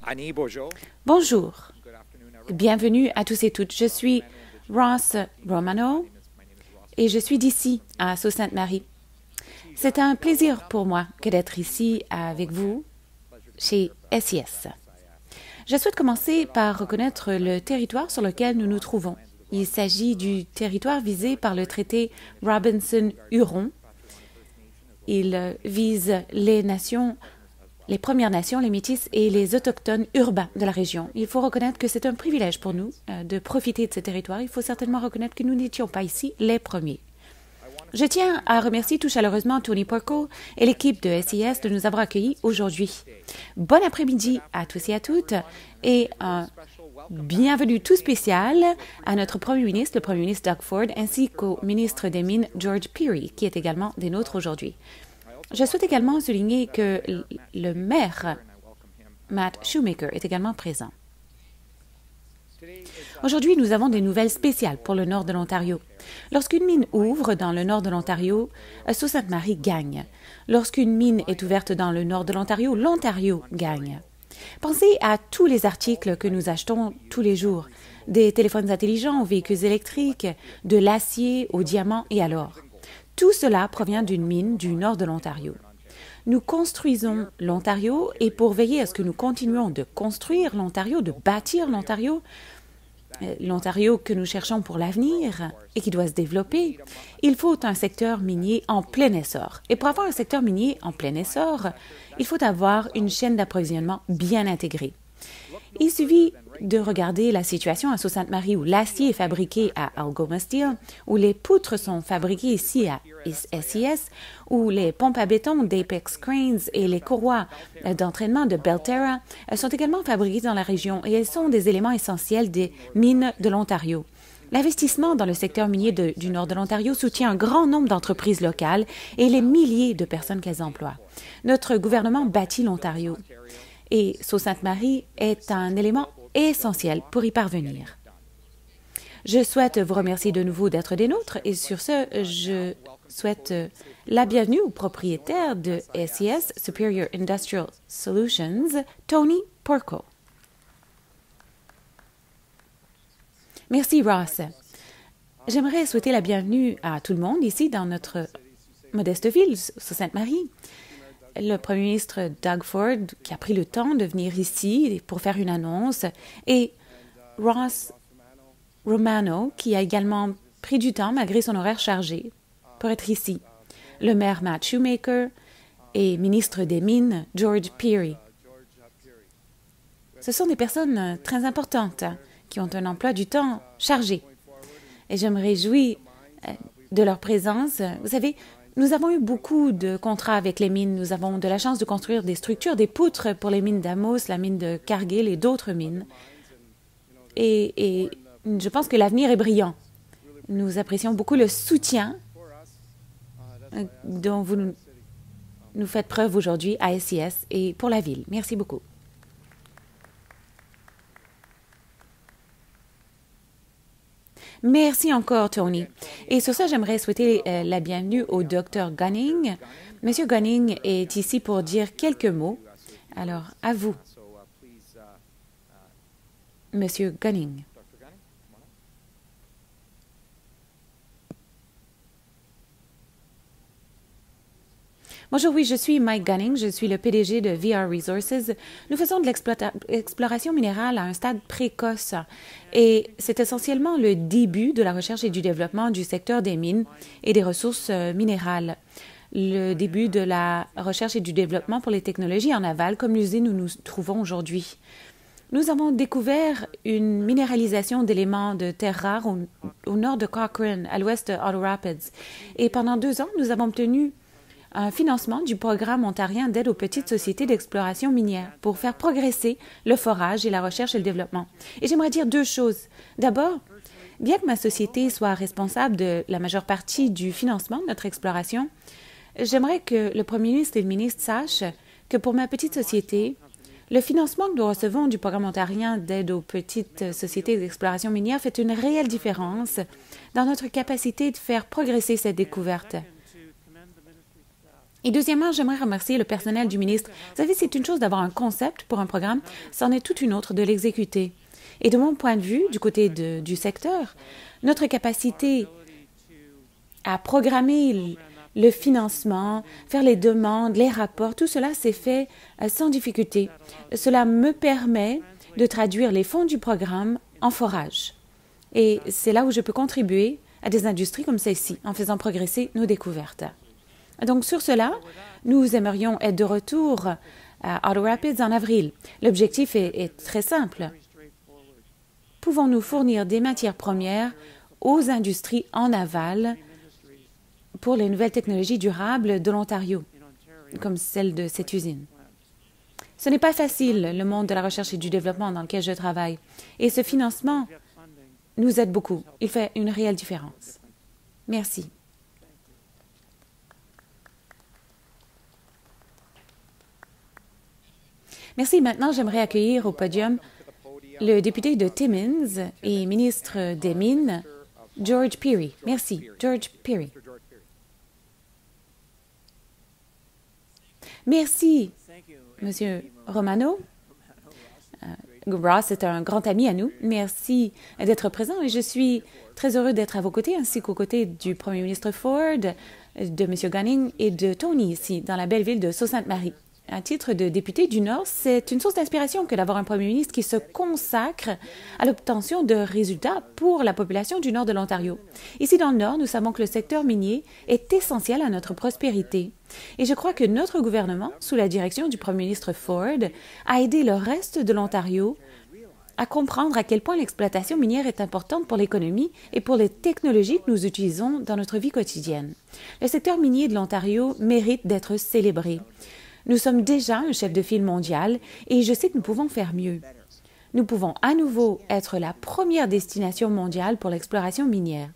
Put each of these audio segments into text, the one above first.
Annie, bonjour. Bonjour, bienvenue à tous et toutes. Je suis Ross Romano et je suis d'ici, à Sault-Sainte-Marie. C'est un plaisir pour moi que d'être ici avec vous chez SIS. Je souhaite commencer par reconnaître le territoire sur lequel nous nous trouvons. Il s'agit du territoire visé par le traité Robinson-Huron. Il vise les Premières Nations, les Métis et les Autochtones urbains de la région. Il faut reconnaître que c'est un privilège pour nous de profiter de ce territoire. Il faut certainement reconnaître que nous n'étions pas ici les premiers. Je tiens à remercier tout chaleureusement Tony Porco et l'équipe de SIS de nous avoir accueillis aujourd'hui. Bon après-midi à tous et à toutes et un bienvenue tout spécial à notre Premier ministre, le Premier ministre Doug Ford, ainsi qu'au ministre des Mines, George Pirie, qui est également des nôtres aujourd'hui. Je souhaite également souligner que le maire, Matt Shoemaker, est également présent. Aujourd'hui, nous avons des nouvelles spéciales pour le nord de l'Ontario. Lorsqu'une mine ouvre dans le nord de l'Ontario, Sault-Sainte-Marie gagne. Lorsqu'une mine est ouverte dans le nord de l'Ontario, l'Ontario gagne. Pensez à tous les articles que nous achetons tous les jours, des téléphones intelligents aux véhicules électriques, de l'acier aux diamants et à l'or. Tout cela provient d'une mine du nord de l'Ontario. Nous construisons l'Ontario et pour veiller à ce que nous continuions de construire l'Ontario, de bâtir l'Ontario que nous cherchons pour l'avenir et qui doit se développer, il faut un secteur minier en plein essor. Et pour avoir un secteur minier en plein essor, il faut avoir une chaîne d'approvisionnement bien intégrée. Il suffit de regarder la situation à Sault-Sainte-Marie où l'acier est fabriqué à Algoma Steel, où les poutres sont fabriquées ici à SIS, où les pompes à béton d'Apex Cranes et les courroies d'entraînement de Belterra sont également fabriquées dans la région et elles sont des éléments essentiels des mines de l'Ontario. L'investissement dans le secteur minier du nord de l'Ontario soutient un grand nombre d'entreprises locales et les milliers de personnes qu'elles emploient. Notre gouvernement bâtit l'Ontario. Et Sault-Sainte-Marie est un élément essentiel pour y parvenir. Je souhaite vous remercier de nouveau d'être des nôtres et sur ce, je souhaite la bienvenue au propriétaire de SIS, Superior Industrial Solutions, Tony Porco. Merci, Ross. J'aimerais souhaiter la bienvenue à tout le monde ici dans notre modeste ville, Sault-Sainte-Marie. Le Premier ministre Doug Ford, qui a pris le temps de venir ici pour faire une annonce, et Ross Romano, qui a également pris du temps, malgré son horaire chargé, pour être ici. Le maire Matt Shoemaker et ministre des Mines George Pirie. Ce sont des personnes très importantes qui ont un emploi du temps chargé. Et je me réjouis de leur présence. Vous savez, nous avons eu beaucoup de contrats avec les mines. Nous avons de la chance de construire des structures, des poutres pour les mines d'Amos, la mine de Cargill et d'autres mines. Et je pense que l'avenir est brillant. Nous apprécions beaucoup le soutien dont vous nous faites preuve aujourd'hui à SIS et pour la ville. Merci beaucoup. Merci encore, Tony. Et sur ça, j'aimerais souhaiter la bienvenue au Dr Gunning. Monsieur Gunning est ici pour dire quelques mots. Alors, à vous, Monsieur Gunning. Bonjour, oui, je suis Mike Gunning, je suis le PDG de VR Resources. Nous faisons de l'exploration minérale à un stade précoce et c'est essentiellement le début de la recherche et du développement du secteur des mines et des ressources minérales. Le début de la recherche et du développement pour les technologies en aval, comme l'usine où nous nous trouvons aujourd'hui. Nous avons découvert une minéralisation d'éléments de terres rares au nord de Cochrane, à l'ouest de Ottawa Rapids. Et pendant 2 ans, nous avons obtenu un financement du programme ontarien d'aide aux petites sociétés d'exploration minière pour faire progresser le forage et la recherche et le développement. Et j'aimerais dire 2 choses. D'abord, bien que ma société soit responsable de la majeure partie du financement de notre exploration, j'aimerais que le Premier ministre et le ministre sachent que pour ma petite société, le financement que nous recevons du programme ontarien d'aide aux petites sociétés d'exploration minière fait une réelle différence dans notre capacité de faire progresser cette découverte. Et deuxièmement, j'aimerais remercier le personnel du ministre. Vous savez, c'est une chose d'avoir un concept pour un programme, c'en est toute une autre de l'exécuter. Et de mon point de vue, du côté du secteur, notre capacité à programmer le financement, faire les demandes, les rapports, tout cela s'est fait sans difficulté. Cela me permet de traduire les fonds du programme en forage. Et c'est là où je peux contribuer à des industries comme celle-ci, en faisant progresser nos découvertes. Donc, sur cela, nous aimerions être de retour à Auto Rapids en avril. L'objectif est très simple. Pouvons-nous fournir des matières premières aux industries en aval pour les nouvelles technologies durables de l'Ontario, comme celle de cette usine? Ce n'est pas facile, le monde de la recherche et du développement dans lequel je travaille. Et ce financement nous aide beaucoup. Il fait une réelle différence. Merci. Merci. Maintenant, j'aimerais accueillir au podium le député de Timmins et ministre des Mines, George Pirie. Merci. George Pirie. Merci, Monsieur Romano. Ross est un grand ami à nous. Merci d'être présent et je suis très heureux d'être à vos côtés ainsi qu'aux côtés du Premier ministre Ford, de M. Gunning et de Tony ici, dans la belle ville de Sault-Sainte-Marie. À titre de député du Nord, c'est une source d'inspiration que d'avoir un premier ministre qui se consacre à l'obtention de résultats pour la population du Nord de l'Ontario. Ici dans le Nord, nous savons que le secteur minier est essentiel à notre prospérité. Et je crois que notre gouvernement, sous la direction du premier ministre Ford, a aidé le reste de l'Ontario à comprendre à quel point l'exploitation minière est importante pour l'économie et pour les technologies que nous utilisons dans notre vie quotidienne. Le secteur minier de l'Ontario mérite d'être célébré. Nous sommes déjà un chef de file mondial et je sais que nous pouvons faire mieux. Nous pouvons à nouveau être la première destination mondiale pour l'exploration minière.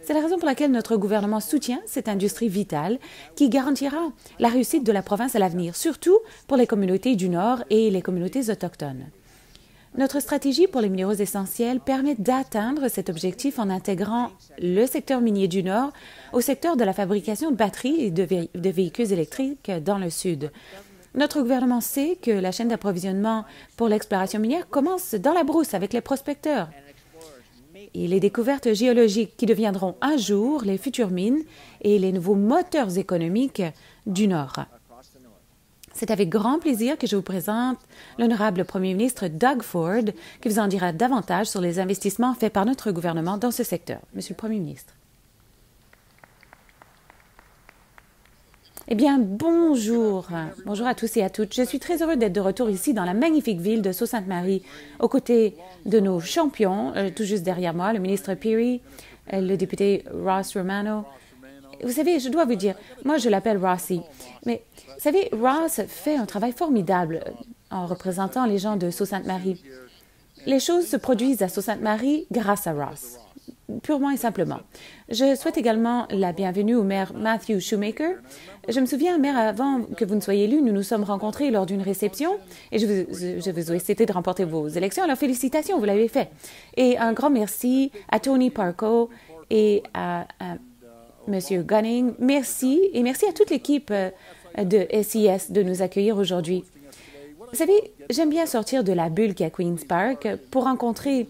C'est la raison pour laquelle notre gouvernement soutient cette industrie vitale qui garantira la réussite de la province à l'avenir, surtout pour les communautés du Nord et les communautés autochtones. Notre stratégie pour les minéraux essentiels permet d'atteindre cet objectif en intégrant le secteur minier du Nord au secteur de la fabrication de batteries et de véhicules électriques dans le Sud. Notre gouvernement sait que la chaîne d'approvisionnement pour l'exploration minière commence dans la brousse avec les prospecteurs et les découvertes géologiques qui deviendront un jour les futures mines et les nouveaux moteurs économiques du Nord. C'est avec grand plaisir que je vous présente l'honorable Premier ministre Doug Ford, qui vous en dira davantage sur les investissements faits par notre gouvernement dans ce secteur. Monsieur le Premier ministre. Eh bien, bonjour. Bonjour à tous et à toutes. Je suis très heureux d'être de retour ici dans la magnifique ville de Sault-Sainte-Marie, aux côtés de nos champions, tout juste derrière moi, le ministre Pirie, le député Ross Romano. Vous savez, je dois vous dire, moi je l'appelle Rossi, mais vous savez, Ross fait un travail formidable en représentant les gens de Sault-Sainte-Marie. Les choses se produisent à Sault-Sainte-Marie grâce à Ross, purement et simplement. Je souhaite également la bienvenue au maire Matthew Shoemaker. Je me souviens, maire, avant que vous ne soyez élu, nous nous sommes rencontrés lors d'une réception et je vous ai souhaité de remporter vos élections. Alors félicitations, vous l'avez fait. Et un grand merci à Tony Parko et à M. Gunning. Merci et merci à toute l'équipe de SIS de nous accueillir aujourd'hui. Vous savez, j'aime bien sortir de la bulle qu'est Queen's Park pour rencontrer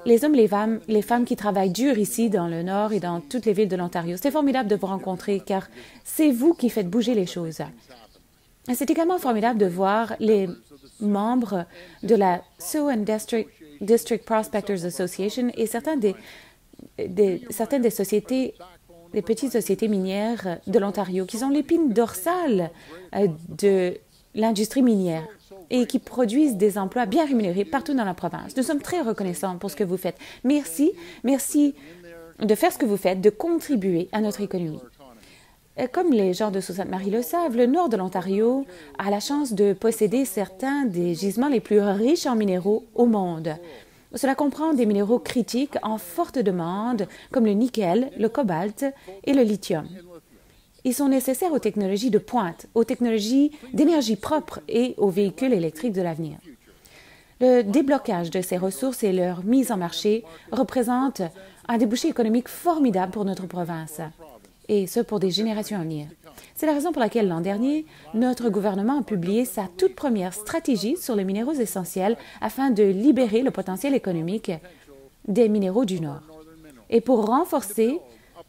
les hommes et les femmes qui travaillent dur ici dans le Nord et dans toutes les villes de l'Ontario. C'est formidable de vous rencontrer car c'est vous qui faites bouger les choses. C'est également formidable de voir les membres de la Sioux District Prospectors Association et certaines des sociétés, des petites sociétés minières de l'Ontario qui sont l'épine dorsale de l'industrie minière et qui produisent des emplois bien rémunérés partout dans la province. Nous sommes très reconnaissants pour ce que vous faites. Merci, merci de faire ce que vous faites, de contribuer à notre économie. Comme les gens de Sault-Sainte-Marie le savent, le nord de l'Ontario a la chance de posséder certains des gisements les plus riches en minéraux au monde. Cela comprend des minéraux critiques en forte demande, comme le nickel, le cobalt et le lithium. Ils sont nécessaires aux technologies de pointe, aux technologies d'énergie propre et aux véhicules électriques de l'avenir. Le déblocage de ces ressources et leur mise en marché représentent un débouché économique formidable pour notre province. et ce pour des générations à venir. C'est la raison pour laquelle l'an dernier, notre gouvernement a publié sa toute première stratégie sur les minéraux essentiels afin de libérer le potentiel économique des minéraux du Nord et pour renforcer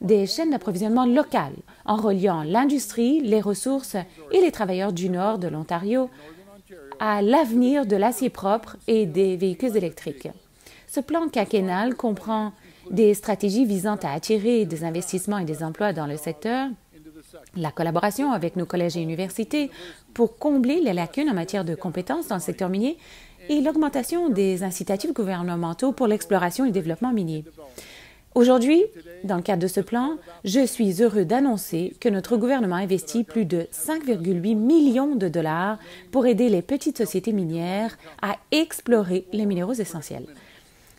des chaînes d'approvisionnement locales en reliant l'industrie, les ressources et les travailleurs du Nord de l'Ontario à l'avenir de l'acier propre et des véhicules électriques. Ce plan quinquennal comprend des stratégies visant à attirer des investissements et des emplois dans le secteur, la collaboration avec nos collèges et universités pour combler les lacunes en matière de compétences dans le secteur minier et l'augmentation des incitatifs gouvernementaux pour l'exploration et le développement minier. Aujourd'hui, dans le cadre de ce plan, je suis heureux d'annoncer que notre gouvernement investit plus de 5,8 millions de dollars pour aider les petites sociétés minières à explorer les minéraux essentiels.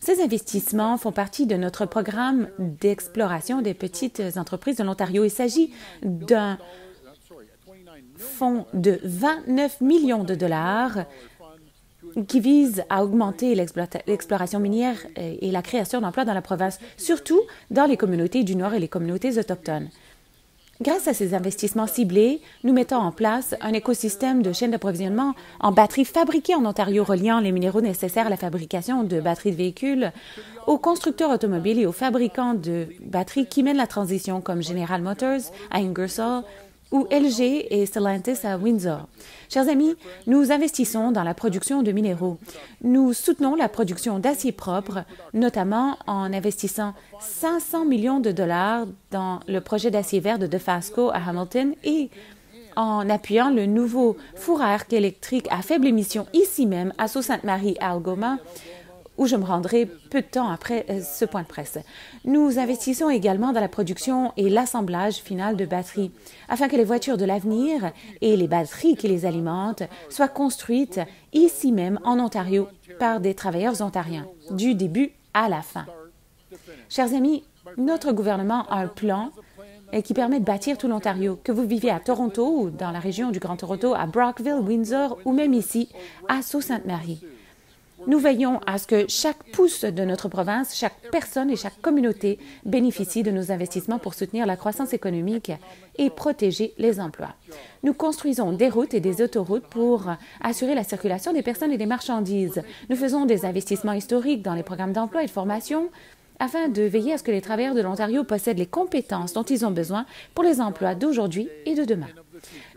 Ces investissements font partie de notre programme d'exploration des petites entreprises de l'Ontario. Il s'agit d'un fonds de 29 millions de dollars qui vise à augmenter l'exploration minière et la création d'emplois dans la province, surtout dans les communautés du Nord et les communautés autochtones. Grâce à ces investissements ciblés, nous mettons en place un écosystème de chaînes d'approvisionnement en batteries fabriquées en Ontario, reliant les minéraux nécessaires à la fabrication de batteries de véhicules aux constructeurs automobiles et aux fabricants de batteries qui mènent la transition, comme General Motors à Ingersoll ou LG et Stellantis à Windsor. Chers amis, nous investissons dans la production de minéraux. Nous soutenons la production d'acier propre, notamment en investissant 500 millions de dollars dans le projet d'acier vert de Dofasco à Hamilton et en appuyant le nouveau four à arc électrique à faible émission ici même à Sault-Sainte-Marie à Algoma, où je me rendrai peu de temps après ce point de presse. Nous investissons également dans la production et l'assemblage final de batteries, afin que les voitures de l'avenir et les batteries qui les alimentent soient construites ici même en Ontario par des travailleurs ontariens, du début à la fin. Chers amis, notre gouvernement a un plan qui permet de bâtir tout l'Ontario, que vous vivez à Toronto ou dans la région du Grand Toronto, à Brockville, Windsor ou même ici, à Sault-Sainte-Marie. Nous veillons à ce que chaque pouce de notre province, chaque personne et chaque communauté bénéficie de nos investissements pour soutenir la croissance économique et protéger les emplois. Nous construisons des routes et des autoroutes pour assurer la circulation des personnes et des marchandises. Nous faisons des investissements historiques dans les programmes d'emploi et de formation afin de veiller à ce que les travailleurs de l'Ontario possèdent les compétences dont ils ont besoin pour les emplois d'aujourd'hui et de demain.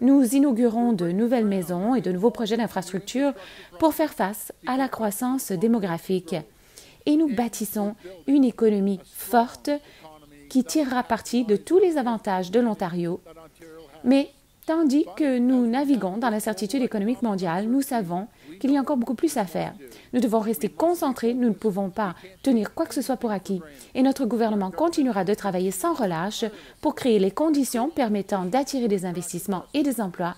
Nous inaugurons de nouvelles maisons et de nouveaux projets d'infrastructure pour faire face à la croissance démographique. Et nous bâtissons une économie forte qui tirera parti de tous les avantages de l'Ontario. Mais tandis que nous naviguons dans l'incertitude économique mondiale, nous savons qu'il y a encore beaucoup plus à faire. Nous devons rester concentrés, nous ne pouvons pas tenir quoi que ce soit pour acquis. Et notre gouvernement continuera de travailler sans relâche pour créer les conditions permettant d'attirer des investissements et des emplois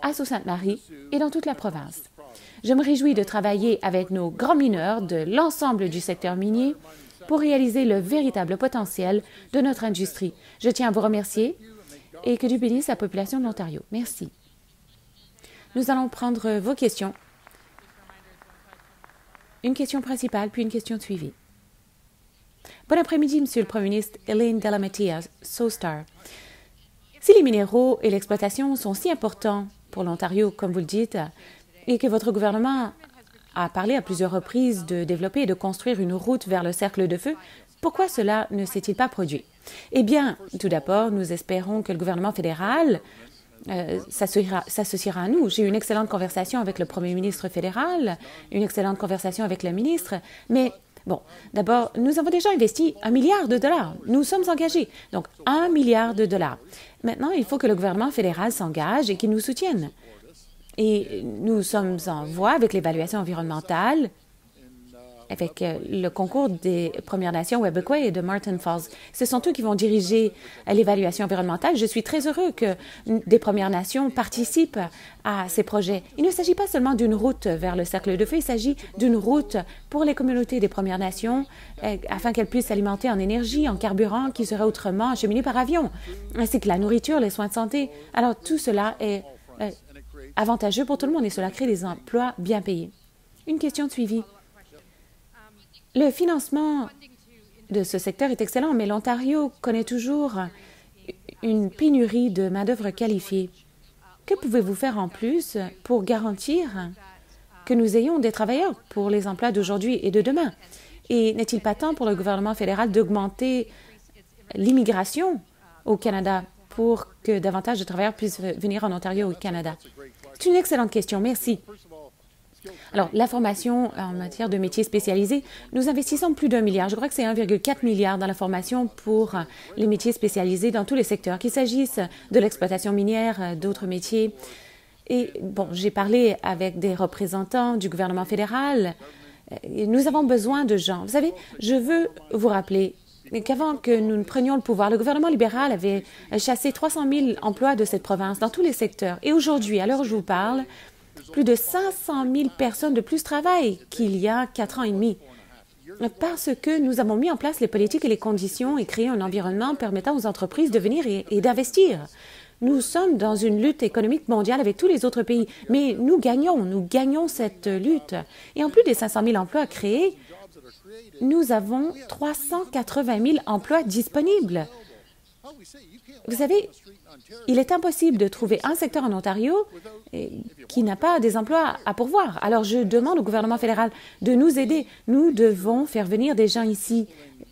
à Sault-Sainte-Marie et dans toute la province. Je me réjouis de travailler avec nos grands mineurs de l'ensemble du secteur minier pour réaliser le véritable potentiel de notre industrie. Je tiens à vous remercier et que Dieu bénisse la population de l'Ontario. Merci. Nous allons prendre vos questions. Une question principale, puis une question de suivi. Bon après-midi, Monsieur le Premier ministre. Elaine Delamattia, SoStar. Si les minéraux et l'exploitation sont si importants pour l'Ontario, comme vous le dites, et que votre gouvernement a parlé à plusieurs reprises de développer et de construire une route vers le cercle de feu, pourquoi cela ne s'est-il pas produit? Eh bien, tout d'abord, nous espérons que le gouvernement fédéral s'associera à nous. J'ai eu une excellente conversation avec le premier ministre fédéral, une excellente conversation avec la ministre, mais bon, d'abord, nous avons déjà investi 1 milliard de dollars. Nous sommes engagés. Donc, 1 milliard de dollars. Maintenant, il faut que le gouvernement fédéral s'engage et qu'il nous soutienne. Et nous sommes en voie avec l'évaluation environnementale, avec le concours des Premières Nations Webequie et de Martin Falls. Ce sont eux qui vont diriger l'évaluation environnementale. Je suis très heureux que des Premières Nations participent à ces projets. Il ne s'agit pas seulement d'une route vers le cercle de feu, il s'agit d'une route pour les communautés des Premières Nations afin qu'elles puissent s'alimenter en énergie, en carburant qui serait autrement acheminé par avion, ainsi que la nourriture, les soins de santé. Alors tout cela est avantageux pour tout le monde et cela crée des emplois bien payés. Une question de suivi. Le financement de ce secteur est excellent, mais l'Ontario connaît toujours une pénurie de main-d'œuvre qualifiée. Que pouvez-vous faire en plus pour garantir que nous ayons des travailleurs pour les emplois d'aujourd'hui et de demain? Et n'est-il pas temps pour le gouvernement fédéral d'augmenter l'immigration au Canada pour que davantage de travailleurs puissent venir en Ontario au Canada? C'est une excellente question. Merci. Alors, la formation en matière de métiers spécialisés, nous investissons plus d'1 milliard. Je crois que c'est 1,4 milliard dans la formation pour les métiers spécialisés dans tous les secteurs, qu'il s'agisse de l'exploitation minière, d'autres métiers. Et bon, j'ai parlé avec des représentants du gouvernement fédéral. Nous avons besoin de gens. Vous savez, je veux vous rappeler qu'avant que nous ne prenions le pouvoir, le gouvernement libéral avait chassé 300 000 emplois de cette province dans tous les secteurs. Et aujourd'hui, à l'heure où je vous parle, plus de 500 000 personnes de plus travaillent qu'il y a 4 ans et demi. Parce que nous avons mis en place les politiques et les conditions et créé un environnement permettant aux entreprises de venir et d'investir. Nous sommes dans une lutte économique mondiale avec tous les autres pays, mais nous gagnons cette lutte. Et en plus des 500 000 emplois créés, nous avons 380 000 emplois disponibles. Vous savez, il est impossible de trouver un secteur en Ontario qui n'a pas des emplois à pourvoir. Alors, je demande au gouvernement fédéral de nous aider. Nous devons faire venir des gens ici,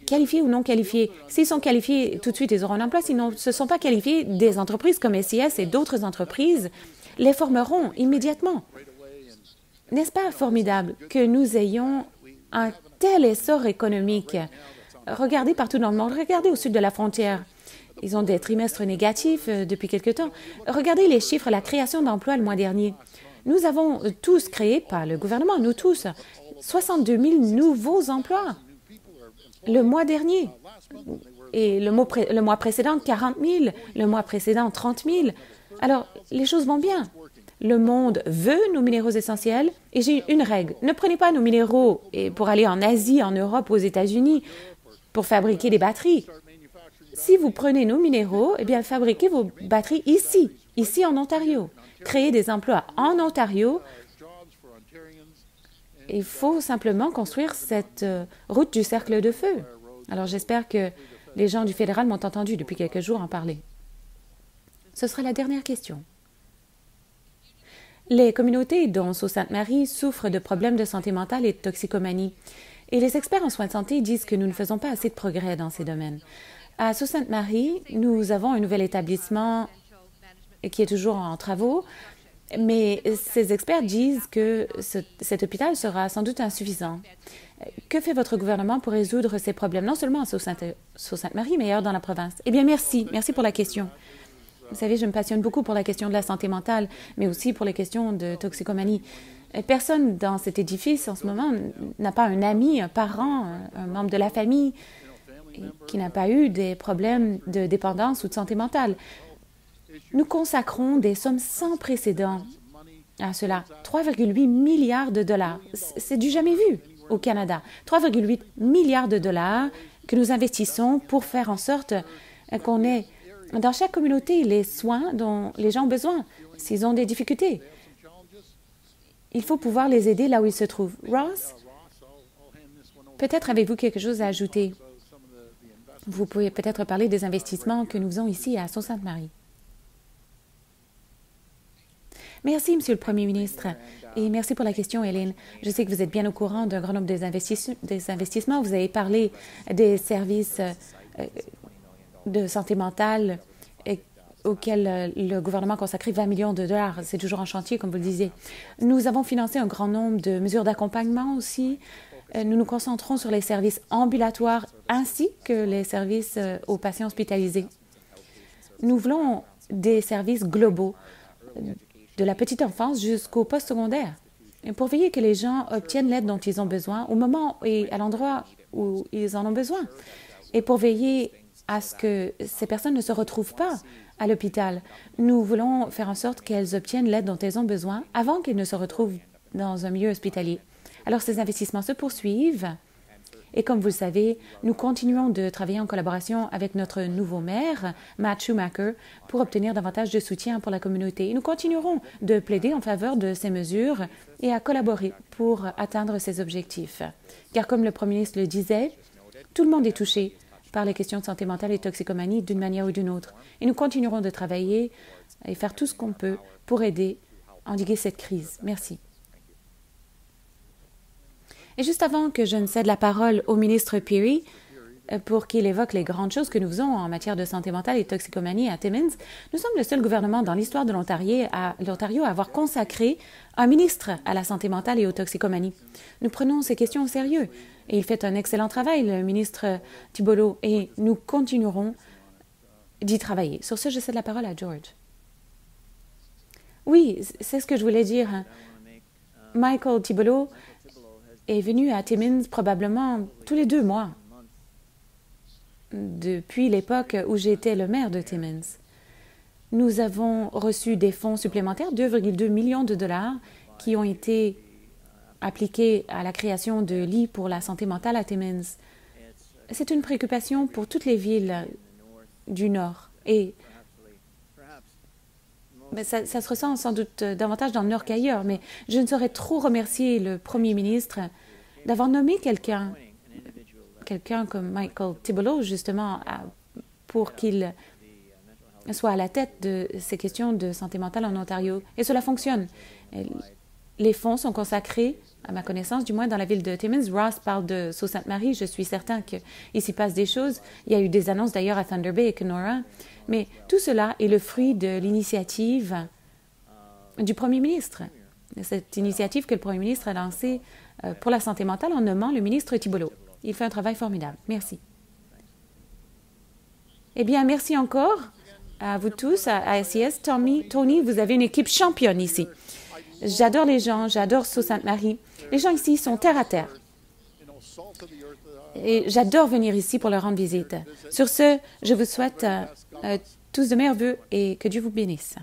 qualifiés ou non qualifiés. S'ils sont qualifiés, tout de suite, ils auront un emploi. Sinon, ce ne sont pas qualifiés, des entreprises comme SIS et d'autres entreprises les formeront immédiatement. N'est-ce pas formidable que nous ayons un tel essor économique? Regardez partout dans le monde, regardez au sud de la frontière. Ils ont des trimestres négatifs depuis quelque temps. Regardez les chiffres, la création d'emplois le mois dernier. Nous avons tous créé, pas le gouvernement, nous tous, 62 000 nouveaux emplois le mois dernier. Et le mois précédent, 40 000. Le mois précédent, 30 000. Alors, les choses vont bien. Le monde veut nos minéraux essentiels et j'ai une règle. Ne prenez pas nos minéraux pour aller en Asie, en Europe, aux États-Unis pour fabriquer des batteries. Si vous prenez nos minéraux, eh bien, fabriquez vos batteries ici en Ontario. Créez des emplois en Ontario. Il faut simplement construire cette route du cercle de feu. Alors, j'espère que les gens du fédéral m'ont entendu depuis quelques jours en parler. Ce sera la dernière question. Les communautés, dont Sault-Sainte-Marie, souffrent de problèmes de santé mentale et de toxicomanie. Et les experts en soins de santé disent que nous ne faisons pas assez de progrès dans ces domaines. À Sault-Sainte-Marie, nous avons un nouvel établissement qui est toujours en travaux, mais ces experts disent que cet hôpital sera sans doute insuffisant. Que fait votre gouvernement pour résoudre ces problèmes, non seulement à Sault-Sainte-Marie, mais ailleurs dans la province? Eh bien, merci. Merci pour la question. Vous savez, je me passionne beaucoup pour la question de la santé mentale, mais aussi pour les questions de toxicomanie. Personne dans cet édifice en ce moment n'a pas un ami, un parent, un membre de la famille qui n'a pas eu des problèmes de dépendance ou de santé mentale. Nous consacrons des sommes sans précédent à cela. 3,8 milliards de dollars. C'est du jamais vu au Canada. 3,8 milliards de dollars que nous investissons pour faire en sorte qu'on ait dans chaque communauté les soins dont les gens ont besoin s'ils ont des difficultés. Il faut pouvoir les aider là où ils se trouvent. Ross, peut-être avez-vous quelque chose à ajouter? Vous pouvez peut-être parler des investissements que nous faisons ici à Sault-Sainte-Marie. Merci, Monsieur le Premier ministre, et merci pour la question, Hélène. Je sais que vous êtes bien au courant d'un grand nombre des investissements. Vous avez parlé des services de santé mentale auxquels le gouvernement a consacré 20 millions de dollars. C'est toujours en chantier, comme vous le disiez. Nous avons financé un grand nombre de mesures d'accompagnement aussi. Nous nous concentrons sur les services ambulatoires ainsi que les services aux patients hospitalisés. Nous voulons des services globaux, de la petite enfance jusqu'au post-secondaire, pour veiller que les gens obtiennent l'aide dont ils ont besoin au moment et à l'endroit où ils en ont besoin, et pour veiller à ce que ces personnes ne se retrouvent pas à l'hôpital. Nous voulons faire en sorte qu'elles obtiennent l'aide dont elles ont besoin avant qu'elles ne se retrouvent dans un milieu hospitalier. Alors, ces investissements se poursuivent et comme vous le savez, nous continuons de travailler en collaboration avec notre nouveau maire, Matt Schumacher, pour obtenir davantage de soutien pour la communauté. Nous continuerons de plaider en faveur de ces mesures et à collaborer pour atteindre ces objectifs. Car comme le Premier ministre le disait, tout le monde est touché par les questions de santé mentale et toxicomanie d'une manière ou d'une autre. Et nous continuerons de travailler et faire tout ce qu'on peut pour aider à endiguer cette crise. Merci. Et juste avant que je ne cède la parole au ministre Peary pour qu'il évoque les grandes choses que nous faisons en matière de santé mentale et toxicomanie à Timmins, nous sommes le seul gouvernement dans l'histoire de l'Ontario à avoir consacré un ministre à la santé mentale et aux toxicomanies. Nous prenons ces questions au sérieux et il fait un excellent travail, le ministre Thibodeau, et nous continuerons d'y travailler. Sur ce, je cède la parole à George. Oui, c'est ce que je voulais dire. Michael Thibodeau est venu à Timmins probablement tous les 2 mois, depuis l'époque où j'étais le maire de Timmins. Nous avons reçu des fonds supplémentaires, 2,2 millions de dollars, qui ont été appliqués à la création de lits pour la santé mentale à Timmins. C'est une préoccupation pour toutes les villes du Nord. Et ça se ressent sans doute davantage dans le Nord qu'ailleurs, mais je ne saurais trop remercier le Premier ministre d'avoir nommé quelqu'un comme Michael Thibodeau, justement, pour qu'il soit à la tête de ces questions de santé mentale en Ontario. Et cela fonctionne. Les fonds sont consacrés, à ma connaissance, du moins dans la ville de Timmins. Ross parle de Sault-Sainte-Marie. Je suis certain qu'il s'y passe des choses. Il y a eu des annonces d'ailleurs à Thunder Bay et Kenora. Mais tout cela est le fruit de l'initiative du Premier ministre. Cette initiative que le Premier ministre a lancée pour la santé mentale en nommant le ministre Thibodeau. Il fait un travail formidable. Merci. Eh bien, merci encore à vous tous, à SES. Tony, vous avez une équipe championne ici. J'adore les gens, j'adore Sault-Sainte-Marie. Les gens ici sont terre à terre. Et j'adore venir ici pour leur rendre visite. Sur ce, je vous souhaite tous de meilleurs vœux et que Dieu vous bénisse.